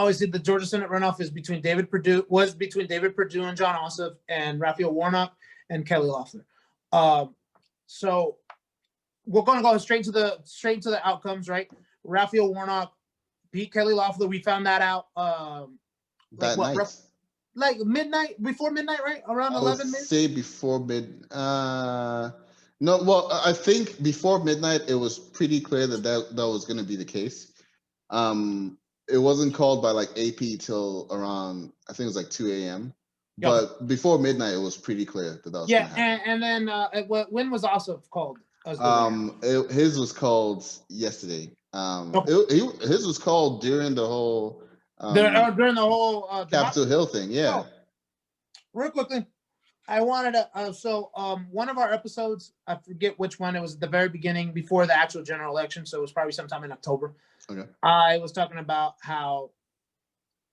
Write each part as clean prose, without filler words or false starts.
obviously the Georgia Senate runoff was between David Perdue and John Ossoff and Raphael Warnock and Kelly Loeffler. So we're going to go straight to the outcomes, right? Raphael Warnock beat Kelly Loeffler. We found that out like midnight, before midnight, right? Around 11 minutes. Say before mid. No, well, I think before midnight it was pretty clear that was going to be the case. It wasn't called by like AP till around, I think it was like 2 a.m. But before midnight, it was pretty clear that was going to happen. And then when was Ossoff called? His was called yesterday. His was called during the whole during the whole Capitol Hill thing. Yeah. So, real quickly, I wanted to one of our episodes, I forget which one, it was at the very beginning before the actual general election, so it was probably sometime in October. Okay. I was talking about how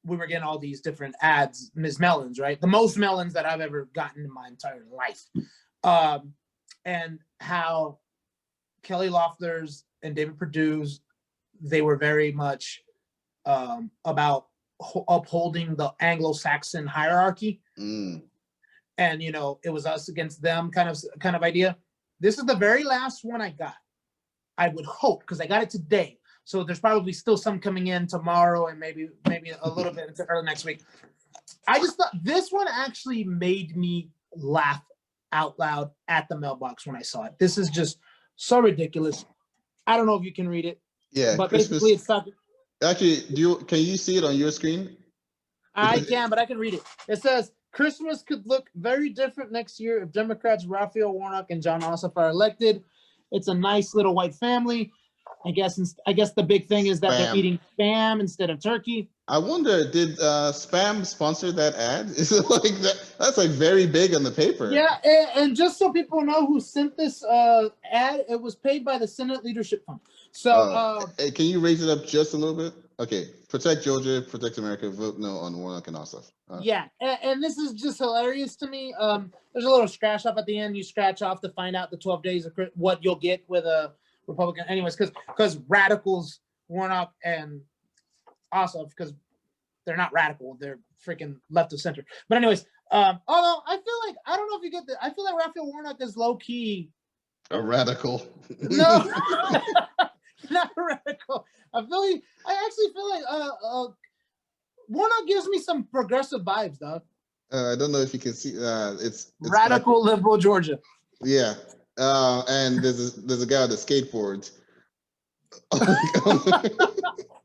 we were getting all these different ads, Ms. Melons, right? The most melons that I've ever gotten in my entire life. And how Kelly Loeffler's and David Perdue's, they were very much about upholding the Anglo-Saxon hierarchy. And, you know, it was us against them kind of idea. This is the very last one I got. I would hope, because I got it today. So there's probably still some coming in tomorrow and maybe a little bit into early next week. I just thought this one actually made me laugh out loud at the mailbox when I saw it. This is just so ridiculous. I don't know if you can read it. Yeah, but Christmas. Basically it's talking. Actually, can you see it on your screen? I can, but I can read it. It says, Christmas could look very different next year if Democrats Raphael Warnock and John Ossoff are elected. It's a nice little white family. I guess the big thing is that they're eating Spam instead of turkey. I wonder, did Spam sponsor that ad? Is it like that? That's like very big on the paper. Yeah, and just so people know who sent this ad, it was paid by the Senate Leadership Fund. So can you raise it up just a little bit? Okay, protect Georgia, protect America, vote no on Warnock and Ossoff. Yeah, and this is just hilarious to me. There's a little scratch off at the end. You scratch off to find out the 12 days of what you'll get with a Republican. Anyways, because radicals, Warnock and Ossoff, because they're not radical, they're freaking left of center. But anyways, although I feel like, I don't know if you get that, I feel like Raphael Warnock is low key a radical. No, not a radical. I actually feel like Warnock gives me some progressive vibes, dog. I don't know if you can see. It's radical liberal Georgia. Yeah, and there's a guy with a skateboard.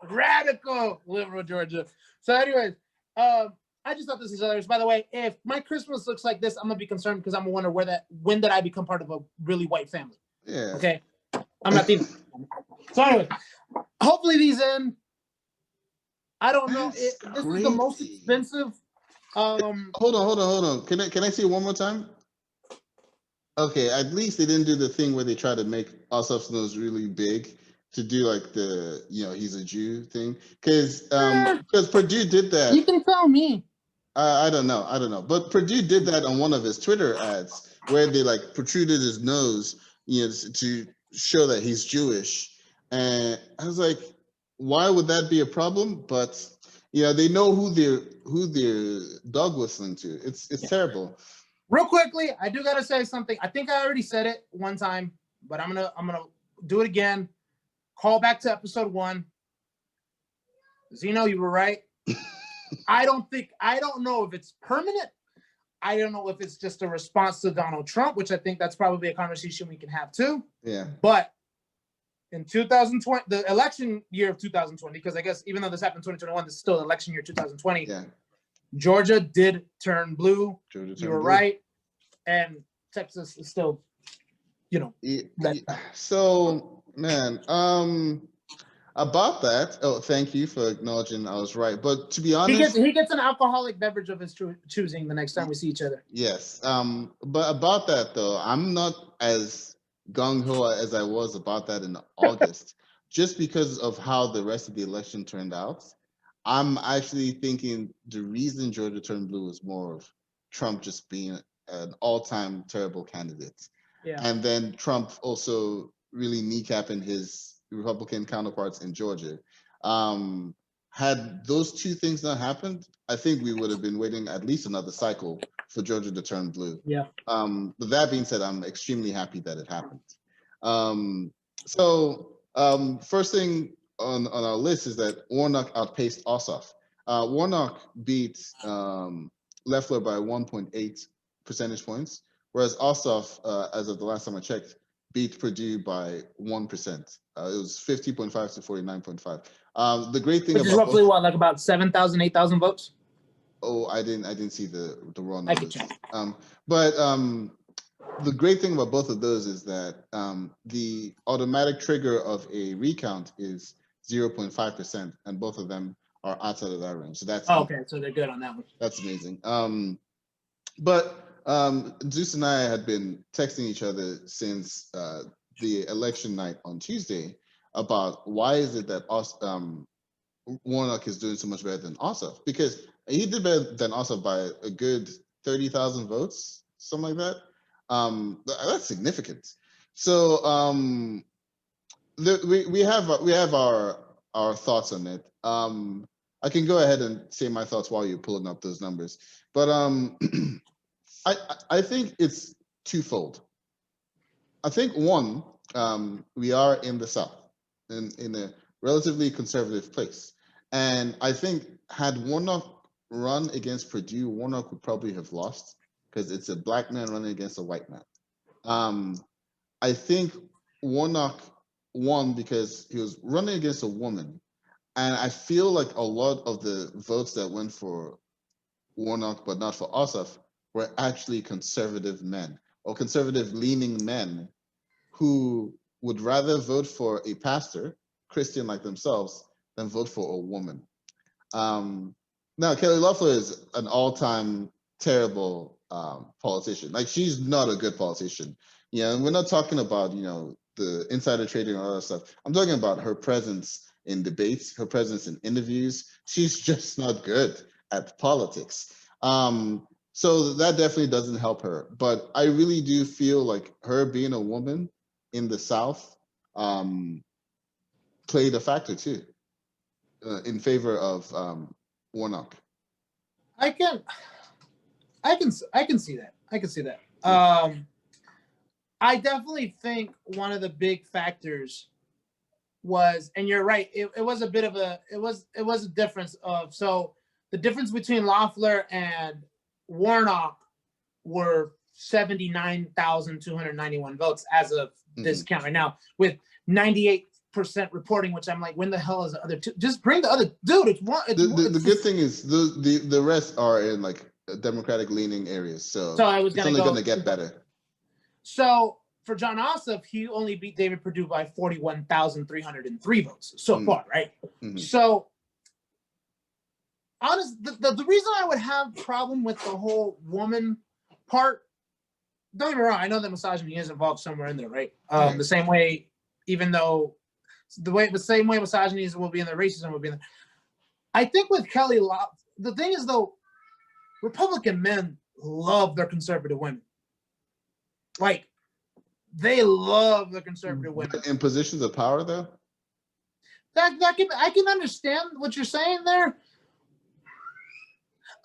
Radical liberal Georgia. So, anyways, I just thought this is hilarious. By the way, if my Christmas looks like this, I'm gonna be concerned because I'm gonna wonder when did I become part of a really white family? Yeah. Okay. I'm not thinking. So anyway, hopefully these end. I don't know. This is the most expensive. Hold on. Can I see it one more time? Okay, at least they didn't do the thing where they try to make Ossoff's nose really big to do like the he's a Jew thing, because Perdue did that. You can tell me. I don't know, but Perdue did that on one of his Twitter ads where they like protruded his nose, to show that he's Jewish, and I was like, why would that be a problem? But they know who they're dog whistling to. It's terrible. Real quickly, I do gotta say something. I think I already said it one time, but I'm gonna do it again. Call back to episode 1. Zino, you were right. I don't know if it's permanent. I don't know if it's just a response to Donald Trump, which I think that's probably a conversation we can have too. Yeah. But in 2020, the election year of 2020, because I guess even though this happened in 2021, this is still election year 2020. Yeah. Georgia did turn blue. You were right. And Texas is still, So, man, about that. Oh, thank you for acknowledging I was right. But to be honest, he gets an alcoholic beverage of his choosing the next time we see each other. Yes. But about that though, I'm not as gung-ho as I was about that in August, just because of how the rest of the election turned out. I'm actually thinking the reason Georgia turned blue was more of Trump just being an all-time terrible candidate. Yeah. And then Trump also really kneecapping his Republican counterparts in Georgia. had those two things not happened, I think we would have been waiting at least another cycle for Georgia to turn blue. Yeah. But that being said, I'm extremely happy that it happened. First thing on our list is that Warnock outpaced Ossoff. Warnock beat Loeffler by 1.8 percentage points, whereas Ossoff, as of the last time I checked, beat Perdue by 1%. It was 50.5 to 49.5. The great thing Which is roughly what, like about 7,000, 8,000 votes? Oh, I didn't see the raw I can numbers. check. The great thing about both of those is that the automatic trigger of a recount is 0.5%, and both of them are outside of that range. So that's okay. So they're good on that one. That's amazing. Zeus and I had been texting each other since the election night on Tuesday about why is it that Warnock is doing so much better than Ossoff, because he did better than Ossoff by a good 30,000 votes, something like that. That's significant. So we have our thoughts on it. I can go ahead and say my thoughts while you're pulling up those numbers, but I think it's twofold. I think one, we are in the South, in a relatively conservative place. And I think had Warnock run against Perdue, Warnock would probably have lost because it's a black man running against a white man. I think Warnock won because he was running against a woman. And I feel like a lot of the votes that went for Warnock, but not for Ossoff, were actually conservative men or conservative leaning men who would rather vote for a pastor, Christian like themselves, than vote for a woman. Now, Kelly Loeffler is an all-time terrible politician. Like, she's not a good politician. And we're not talking about, the insider trading and all that stuff. I'm talking about her presence in debates, her presence in interviews. She's just not good at politics. So that definitely doesn't help her. But I really do feel like her being a woman in the South played a factor too, in favor of Warnock. I can see that. I can see that. Yeah. I definitely think one of the big factors was, and you're right, it was a bit of a difference of, so the difference between Loeffler and Warnock were 79,291 votes as of this count right now, with 98% reporting, which I'm like, when the hell is the other two? Just bring the other dude. The good thing is the rest are in like Democratic leaning areas, so it's only going to get better. So for Jon Ossoff, he only beat David Perdue by 41,303 votes so far, right? So honestly, the reason I would have problem with the whole woman part, don't get me wrong, I know that misogyny is involved somewhere in there, right? The same way, even though the same way misogyny will be in there, racism will be in there. I think with Kelly Loeffler, the thing is though, Republican men love their conservative women. Like, they love the conservative women. In positions of power, though? I can understand what you're saying there.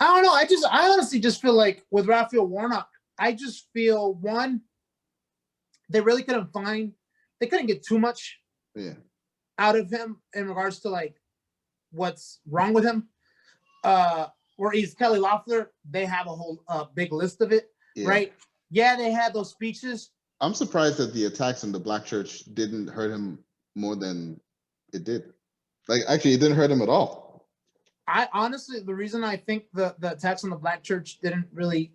I don't know. I honestly just feel like with Raphael Warnock, I just feel, one, they really they couldn't get too much out of him in regards to like what's wrong with him. Whereas Kelly Loeffler, they have a whole big list of it, right? Yeah, they had those speeches. I'm surprised that the attacks on the Black church didn't hurt him more than it did. Like, actually, it didn't hurt him at all. I honestly, the reason I think the attacks on the Black church didn't really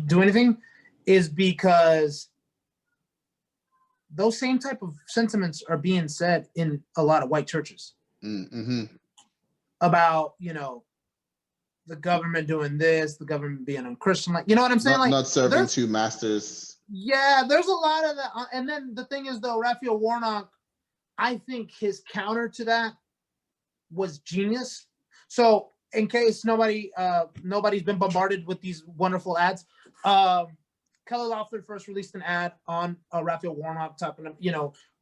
do anything is because those same type of sentiments are being said in a lot of white churches about, the government doing this, the government being unchristian, like, you know what I'm saying? Not serving two masters. Yeah, there's a lot of that. And then the thing is, though, Raphael Warnock, I think his counter to that was genius. So in case nobody's been bombarded with these wonderful ads, Kelly Loeffler first released an ad on Raphael Warnock,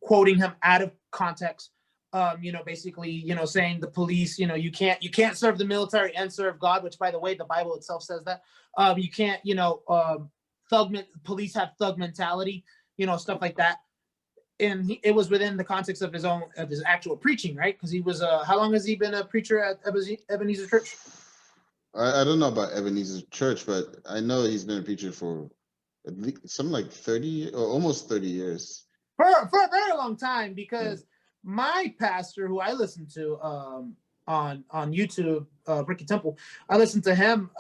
quoting him out of context. basically, saying the police, you can't serve the military and serve God, which by the way, the Bible itself says that. You can't, police have thug mentality, stuff like that. And it was within the context of his actual preaching, right? Because he was, how long has he been a preacher at Ebenezer Church? I don't know about Ebenezer Church, but I know he's been a preacher for at least something like 30 or almost 30 years. For a very long time, because my pastor, who I listen to on YouTube, Ricky Temple, I listened to him.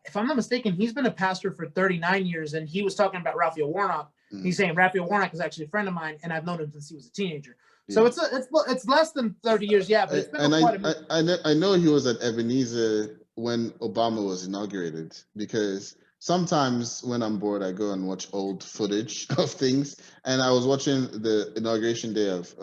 If I'm not mistaken, he's been a pastor for 39 years, and he was talking about Raphael Warnock. He's saying Raphael Warnock is actually a friend of mine, and I've known him since he was a teenager. So it's less than 30 years, but it's been quite a minute. I know he was at Ebenezer when Obama was inaugurated, because sometimes when I'm bored, I go and watch old footage of things. And I was watching the inauguration day of,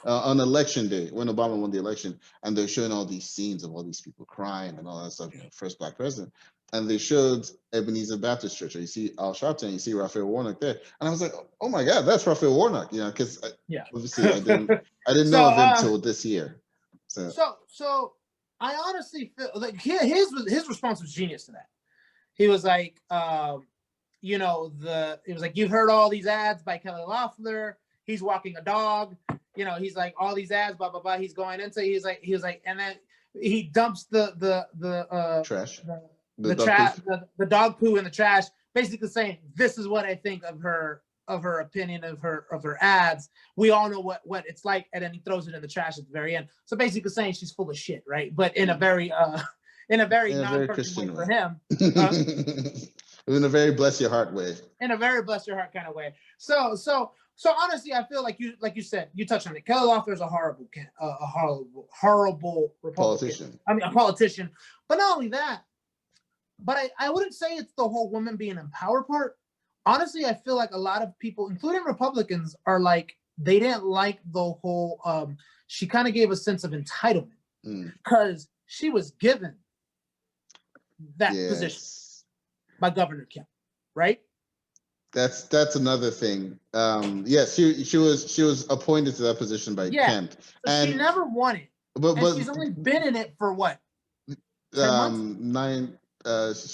on election day when Obama won the election, and they're showing all these scenes of all these people crying and all that stuff, first Black president. And they showed Ebenezer Baptist Church. You see Al Sharpton, you see Raphael Warnock there. And I was like, oh my God, that's Raphael Warnock, because obviously I didn't know of him till this year. So I honestly feel like his response was genius to that. He was like, he was like, you've heard all these ads by Kelly Loeffler. He's walking a dog. He's like, all these ads, blah blah blah. He's going into. He was like, and then he dumps the trash, the dog poo in the trash, basically saying, this is what I think of her opinion of her ads. We all know what it's like, and then he throws it in the trash at the very end. So basically saying she's full of shit, right? But in a very non-Christian way for him. In a very bless your heart way. In a very bless your heart kind of way. So honestly, I feel like you said, you touched on it. Kelly Loeffler is a horrible Republican. Politician. I mean, a politician. But not only that, but I wouldn't say it's the whole woman being in power part. Honestly, I feel like a lot of people, including Republicans, are like, they didn't like the whole, she kind of gave a sense of entitlement because she was given that position by Governor Kemp, right? That's another thing. Yes, she was appointed to that position by Kemp. So and she never won it. But she's only been in it for what? 10 months?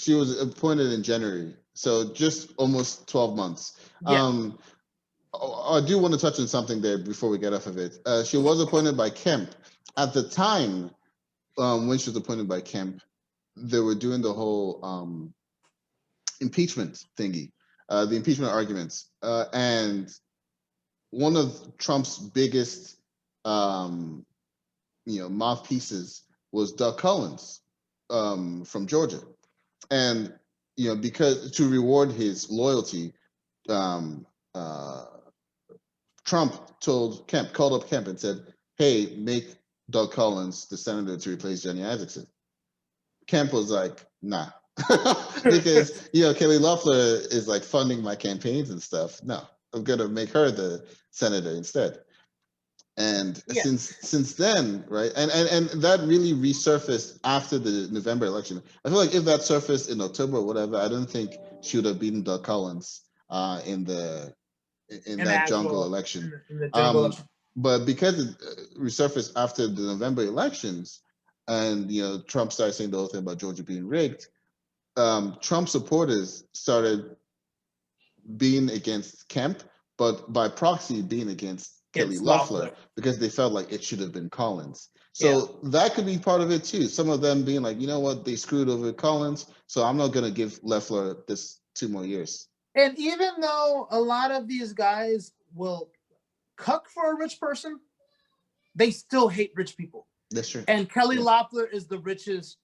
She was appointed in January, so just almost 12 months. I do want to touch on something there before we get off of it. She was appointed by Kemp. At the time, when she was appointed by Kemp, they were doing the whole impeachment thingy, the impeachment arguments. And one of Trump's biggest mouthpieces was Doug Collins from Georgia. And because to reward his loyalty, Trump called up Kemp and said, hey, make Doug Collins the senator to replace Jenny Isaacson. Kemp was like, nah. Because Kelly Loeffler is like funding my campaigns and stuff. No, I'm gonna make her the senator instead. And since then, right, and that really resurfaced after the November election. I feel like if that surfaced in October or whatever, I don't think she would have beaten Doug Collins in that jungle election. But because it resurfaced after the November elections, and Trump started saying the whole thing about Georgia being rigged, Trump supporters started being against Kemp, but by proxy being against Kelly Loeffler, because they felt like it should have been Collins. So that could be part of it too. Some of them being like, you know what, they screwed over Collins, so I'm not going to give Loeffler this 2 more years. And even though a lot of these guys will cuck for a rich person, they still hate rich people. That's true. And Kelly Loeffler is the richest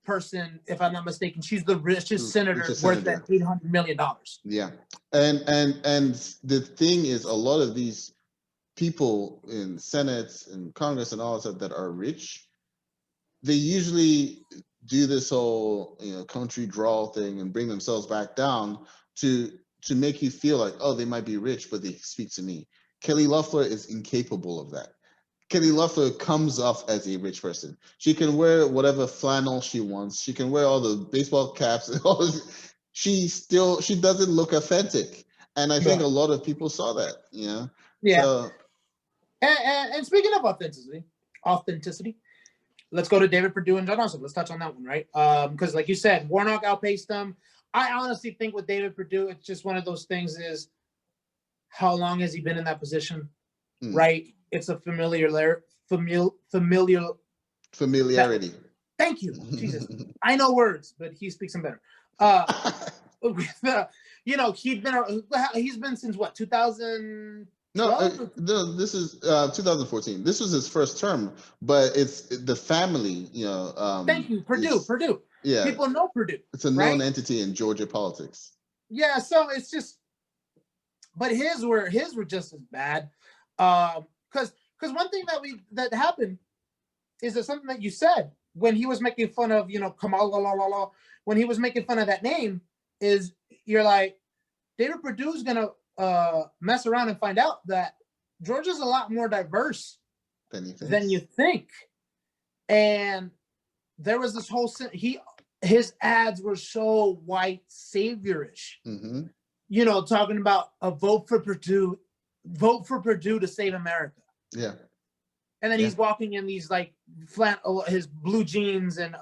person, if I'm not mistaken. She's the richest senator worth that $800 million. Yeah. And the thing is, a lot of these people in Senate and Congress and all that stuff that are rich, they usually do this whole country drawl thing and bring themselves back down to make you feel like, oh, they might be rich, but they speak to me. Kelly Loeffler is incapable of that. Kelly Loeffler comes off as a rich person. She can wear whatever flannel she wants. She can wear all the baseball caps and all this. She doesn't look authentic. And I think a lot of people saw that, Yeah. So, And speaking of authenticity, let's go to David Perdue and John Ossoff. Let's touch on that one, right? Because like you said, Warnock outpaced them. I honestly think with David Perdue, it's just one of those things is how long has he been in that position, right? It's a familiarity. Thank you, Jesus. I know words, but he speaks them better. He's been since what, 2000? No, this is 2014. This was his first term, but it's the family, Thank you, Perdue. Yeah, people know Perdue. It's a known entity in Georgia politics. Yeah, so it's just, but his were just as bad. Because one thing that happened is that something that you said when he was making fun of Kamala, when he was making fun of that name, is you're like, David Perdue's gonna mess around and find out that Georgia's a lot more diverse than you think. And there was this whole his ads were so white saviorish, talking about a vote for Perdue to save America. Yeah. And then he's walking in these like his blue jeans and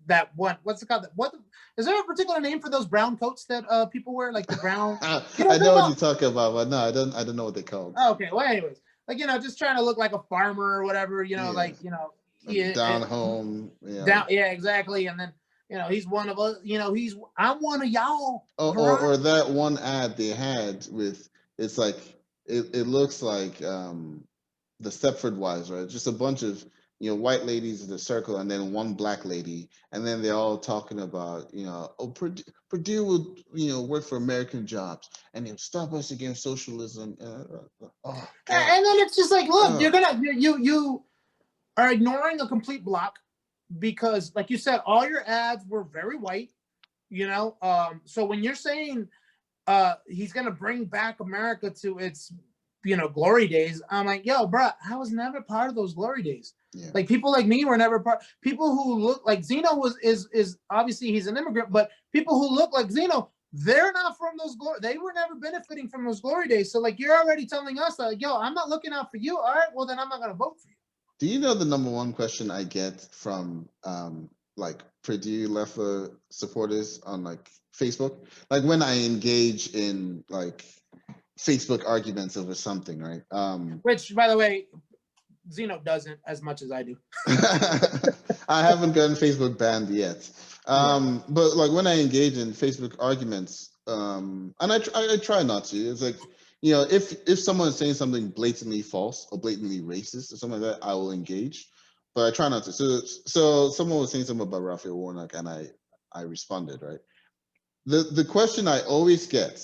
that one, what's it called? What is there a particular name for those brown coats that people wear, like the brown? I know what you're talking about, but no, I don't know what they're called. Oh, okay, well, anyways, like just trying to look like a farmer or whatever, down home. Yeah, exactly. And then he's one of us. I'm one of y'all. Or that one ad they had with, it's like it looks like the Stepford Wives, right? Just a bunch of white ladies in a circle, and then one black lady, and then they're all talking about Perdue will work for American jobs, and he'll stop us against socialism. And then it's just like, look, you are ignoring a complete block because, like you said, all your ads were very white. So when you're saying he's gonna bring back America to its glory days, I'm like, yo, bro, I was never part of those glory days. Yeah. Like people like me were never part. People who look like Zino is obviously he's an immigrant, but people who look like Zino, they're not from those glory. They were never benefiting from those glory days. So like you're already telling us like, yo, I'm not looking out for you. All right, well then I'm not gonna vote for you. Do you know the number one question I get from like Perdue Leffler supporters on like Facebook? Like when I engage in like Facebook arguments over something, right? Which, by the way, Zino doesn't as much as I do. I haven't gotten Facebook banned yet. But like when I engage in Facebook arguments, and I try not to. It's like, if someone is saying something blatantly false or blatantly racist or something like that, I will engage. But I try not to. So someone was saying something about Raphael Warnock, and I responded, right? The question I always get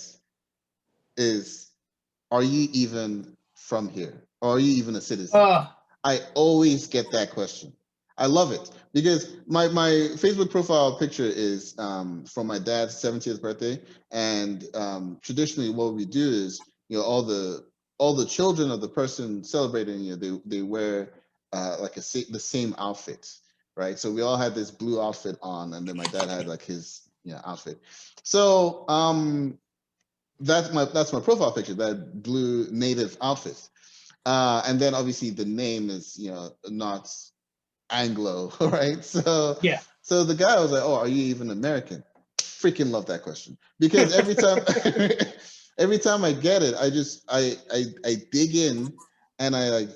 is, are you even from here? Or are you even a citizen? I always get that question. I love it because my Facebook profile picture is from my dad's 70th birthday, and traditionally what we do is all the children of the person celebrating, they wear like the same outfit, right? So we all had this blue outfit on, and then my dad had like his outfit. So that's my profile picture, that blue native outfit. And then obviously the name is, not Anglo, right? So yeah. So the guy was like, "Oh, are you even American?" Freaking love that question, because every time I get it, I dig in, and I like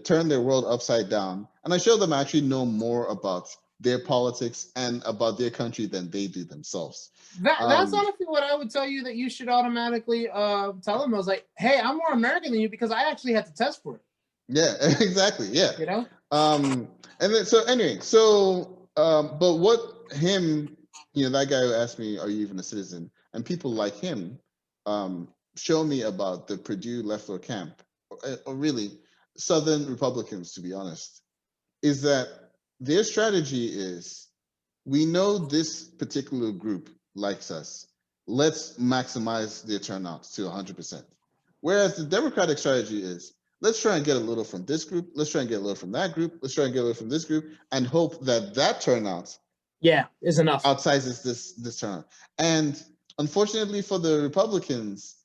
turn their world upside down, and I show them I actually know more about their politics and about their country than they do themselves. That's honestly what I would tell you, that you should automatically tell them. I was like, hey, I'm more American than you because I actually had to test for it. Yeah, exactly. Yeah. And then but what him, that guy who asked me, are you even a citizen? And people like him show me about the Perdue Leffler camp, or really Southern Republicans, to be honest, is that their strategy is, we know this particular group likes us. Let's maximize their turnout to 100%. Whereas the Democratic strategy is, let's try and get a little from this group. Let's try and get a little from that group. Let's try and get a little from this group, and hope that turnout is enough. Outsizes this turnout. And unfortunately for the Republicans,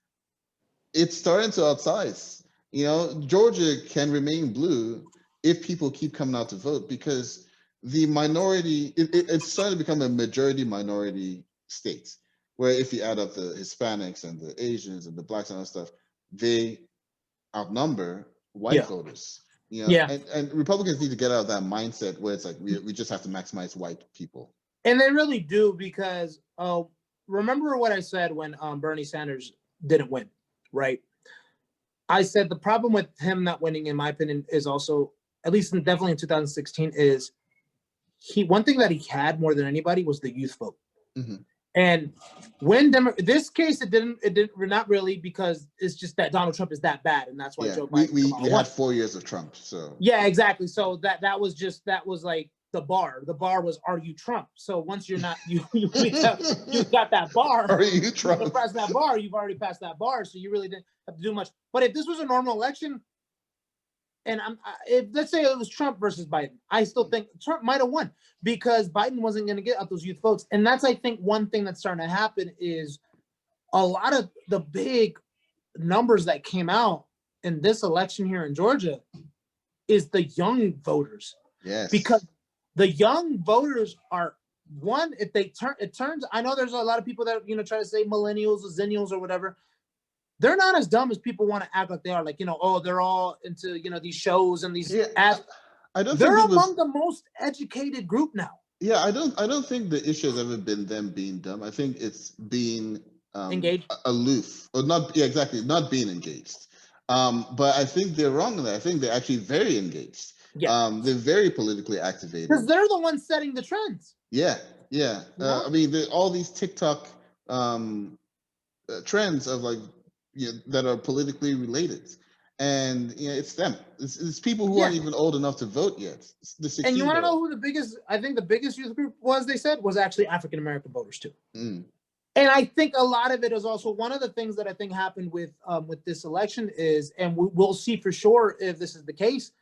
it's starting to outsize. You know, Georgia can remain blue if people keep coming out to vote, because the minority, it's starting to become a majority minority state, where if you add up the Hispanics and the Asians and the blacks and all that stuff, they outnumber white Yeah. voters. You know, Yeah. and Republicans need to get out of that mindset where it's like we just have to maximize white people. And they really do, because remember what I said when Bernie Sanders didn't win, right? I said the problem with him not winning, in my opinion, is also, at least definitely in 2016, is one thing that he had more than anybody was the youth vote. Mm-hmm. And when this case, it didn't not really, because it's just that Donald Trump is that bad, and that's why Joe Biden. We had 4 years of Trump, so yeah, exactly. So that was like the bar. The bar was, are you Trump? So once you're not, you got that bar. Are you Trump? You pass that bar, you've already passed that bar, so you really didn't have to do much. But if this was a normal election, and let's say it was Trump versus Biden, I still think Trump might have won, because Biden wasn't going to get out those youth votes. And that's, I think, one thing that's starting to happen is a lot of the big numbers that came out in this election here in Georgia is the young voters. Yes. Because the young voters are, one, if they turns, I know there's a lot of people that, try to say millennials or zennials or whatever. They're not as dumb as people want to act like they are. Like, oh, they're all into, these shows and these ads. I don't They're think among the most educated group now. Yeah, I don't think the issue has ever been them being dumb. I think it's being Engaged, aloof, or not. Yeah, exactly, not being engaged. But I think they're wrong in that. I think they're actually very engaged. Yeah. They're very politically activated. Because they're the ones setting the trends. Yeah. I mean, all these TikTok trends of like, that are politically related, and it's them. It's people who aren't even old enough to vote yet. And you want to know who the biggest youth group was? They said was actually African American voters too. Mm. And I think a lot of it is also one of the things that I think happened with this election is, and we'll see for sure if this is the case,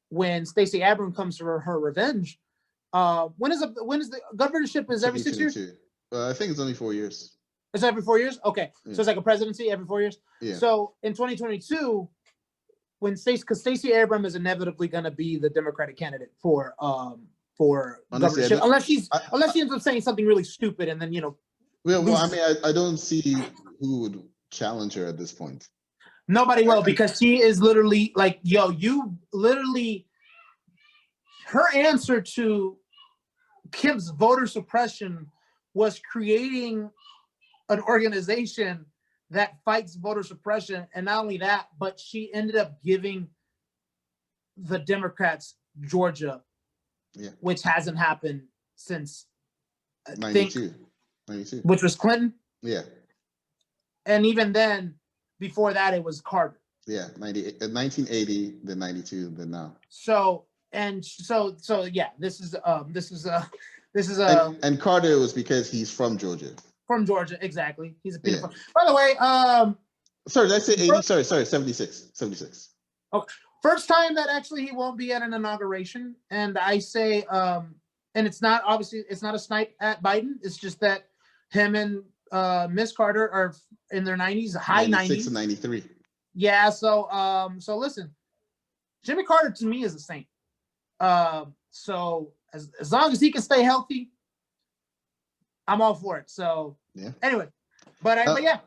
when Stacey Abrams comes for her revenge. When is the governorship? Is every 6 years? I think it's only 4 years. It's every 4 years. Okay, so it's like a presidency every 4 years. Yeah. So in 2022, because Stacey Abrams is inevitably going to be the Democratic candidate for governorship, unless she ends up saying something really stupid, and then Well, I mean, I don't see who would challenge her at this point. Nobody will, because she is literally like, her answer to Kim's voter suppression was creating an organization that fights voter suppression. And not only that, but she ended up giving the Democrats Georgia, which hasn't happened since, I 92. think, which was Clinton. Yeah. And even then, before that, it was Carter. Yeah, 1980, then 92, then now. So yeah, this is and Carter was because he's from Georgia. From Georgia, exactly. He's a peanut. By the way, sorry, did I say 80? Sorry, 76. Okay, first time that actually he won't be at an inauguration, and I say, and it's not a snipe at Biden. It's just that him and Miss Carter are in their 90s, high 90s. 96 and 93. Yeah, so listen, Jimmy Carter to me is a saint. So as long as he can stay healthy, I'm all for it. So anyway, but yeah,